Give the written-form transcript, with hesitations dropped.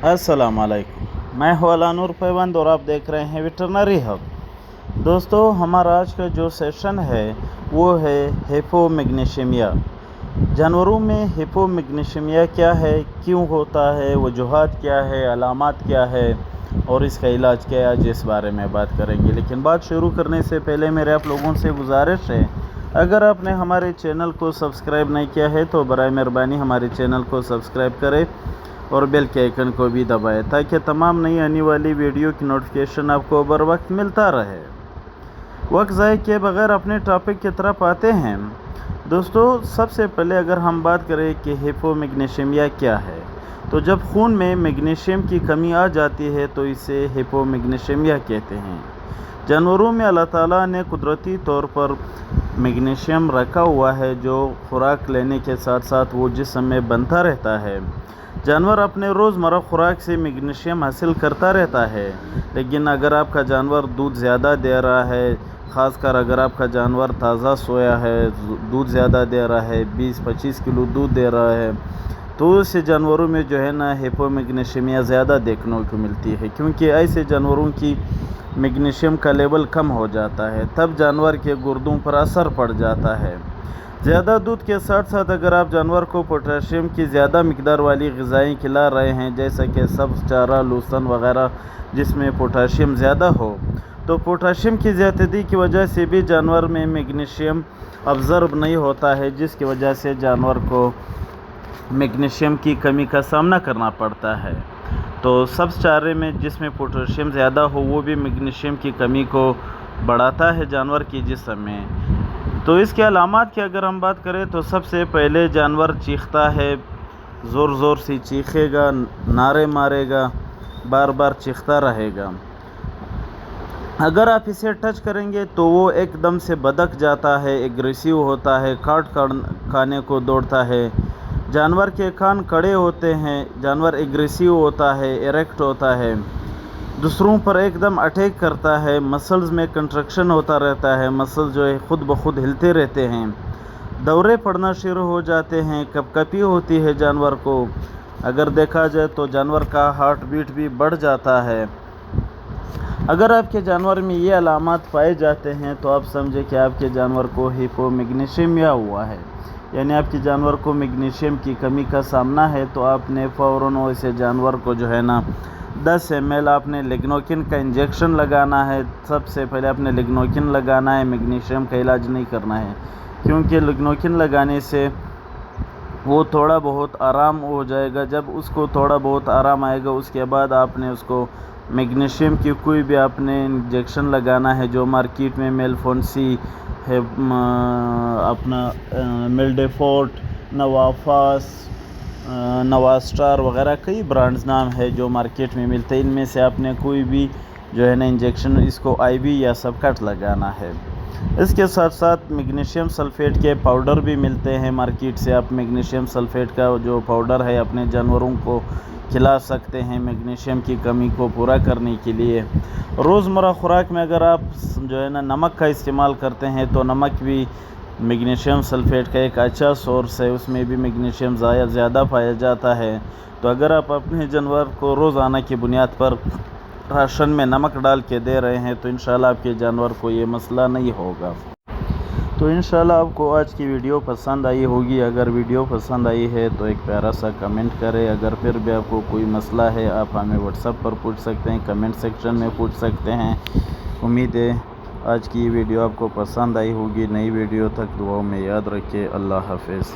अस्सलाम वालेकुम, मैं हूं अलानूर पैवंद और आप देख रहे हैं वेटरनरी हब। दोस्तों, हमारा आज का जो सेशन है वो है हिपोमैग्नीशियमिया। जानवरों में हिपोमैग्नीशियमिया क्या है, क्यों होता है, वजूहात क्या है, अलामात क्या है और इसका इलाज क्या है, आज इस बारे में बात करेंगे। लेकिन बात शुरू करने से पहले मेरे आप लोगों से गुजारिश है, अगर आपने हमारे चैनल को सब्सक्राइब नहीं किया है तो बराए मेहरबानी हमारे चैनल को सब्सक्राइब करें और बेल के आइकन को भी दबाएं ताकि तमाम नई आने वाली वीडियो की नोटिफिकेशन आपको बर वक्त मिलता रहे। वक्त ज़ाय किए बगैर अपने टॉपिक की तरफ आते हैं। दोस्तों, सबसे पहले अगर हम बात करें कि हिपोमैग्नीशियमिया क्या है, तो जब खून में मैग्नीशियम की कमी आ जाती है तो इसे हिपोमैग्नीशियमिया कहते हैं। जानवरों में अल्लाह ताला ने कुदरती तौर पर मैग्नीशियम रखा हुआ है जो खुराक लेने के साथ साथ वो जिस्म में बनता रहता है। जानवर अपने रोज़मर्रा खुराक से मैग्नीशियम हासिल करता रहता है, लेकिन अगर आपका जानवर दूध ज़्यादा दे रहा है, ख़ासकर अगर आपका जानवर ताज़ा सोया है, दूध ज़्यादा दे रहा है, 20-25 किलो दूध दे रहा है, तो ऐसे जानवरों में जो है ना हिपोमैग्नीशियमिया ज़्यादा देखने को मिलती है, क्योंकि ऐसे जानवरों की मैग्नीशियम का लेवल कम हो जाता है, तब जानवर के गुर्दों पर असर पड़ जाता है। ज़्यादा दूध के साथ साथ अगर आप जानवर को पोटाशियम की ज़्यादा मिकदार वाली ग़िज़ाएँ खिला रहे हैं, जैसा कि सब्ज़ चारा, लूसन वग़ैरह जिसमें पोटाशियम ज़्यादा हो, तो पोटाशियम की ज़्यादती की वजह से भी जानवर में मैग्नीशियम ऑब्ज़र्व नहीं होता है, जिसकी वजह से जानवर को मैग्नीशियम की कमी का सामना करना पड़ता है। तो सब्ज़ चारे में जिसमें पोटाशियम ज़्यादा हो वो भी मैग्नीशियम की कमी को बढ़ाता है जानवर की जिस्म में। तो इसके अलामात की अगर हम बात करें तो सबसे पहले जानवर चीखता है, ज़ोर ज़ोर से चीखेगा, नारे मारेगा, बार बार चीखता रहेगा। अगर आप इसे टच करेंगे तो वो एकदम से बदक जाता है, एग्रेसिव होता है, काट खाने को दौड़ता है, जानवर के कान कड़े होते हैं, जानवर एग्रेसिव होता है, इरेक्ट होता है, दूसरों पर एकदम अटैक करता है, मसल्स में कंट्रक्शन होता रहता है, मसल्स जो है ख़ुद ब खुद हिलते रहते हैं, दौरे पड़ना शुरू हो जाते हैं, कपकपी होती है जानवर को। अगर देखा जाए तो जानवर का हार्ट बीट भी बढ़ जाता है। अगर आपके जानवर में ये अलामात पाए जाते हैं तो आप समझे कि आपके जानवर को हिपोमैग्नीशियमिया हुआ है, यानी आपके जानवर को मैग्नीशियम की कमी का सामना है। तो आपने फ़ौरन वैसे जानवर को जो है ना 10 ml आपने लिग्नोकिन का इंजेक्शन लगाना है। सबसे पहले आपने लिग्नोकिन लगाना है, मैग्नीशियम का इलाज नहीं करना है, क्योंकि लिग्नोकिन लगाने से वो थोड़ा बहुत आराम हो जाएगा। जब उसको थोड़ा बहुत आराम आएगा उसके बाद आपने उसको मैग्नीशियम की कोई भी आपने इंजेक्शन लगाना है, जो मार्केट में मेलफोनसी है, अपना मिल्डेफोर्ट, नवाफास, नवास्टार वगैरह कई ब्रांड्स नाम है जो मार्केट में मिलते हैं। इनमें से आपने कोई भी जो है ना इंजेक्शन इसको आईवी या सबकट लगाना है। इसके साथ साथ मैग्नीशियम सल्फ़ेट के पाउडर भी मिलते हैं मार्केट से। आप मैग्नीशियम सल्फ़ेट का जो पाउडर है अपने जानवरों को खिला सकते हैं मैग्नीशियम की कमी को पूरा करने के लिए। रोज़मर्रा खुराक में अगर आप जो है ना नमक का इस्तेमाल करते हैं तो नमक भी मैग्नीशियम सल्फ़ेट का एक अच्छा सोर्स है, उसमें भी मैग्नीशियम ज़्यादा पाया जाता है। तो अगर आप अपने जानवर को रोज़ाना की बुनियाद पर राशन में नमक डाल के दे रहे हैं तो इंशाल्लाह आपके जानवर को ये मसला नहीं होगा। तो इंशाल्लाह आपको आज की वीडियो पसंद आई होगी। अगर वीडियो पसंद आई है तो एक प्यारा सा कमेंट करें। अगर फिर भी आपको कोई मसला है आप हमें व्हाट्सएप पर पूछ सकते हैं, कमेंट सेक्शन में पूछ सकते हैं। उम्मीद है आज की वीडियो आपको पसंद आई होगी। नई वीडियो तक दुआओं में याद रखिए। अल्लाह हाफ़िज़।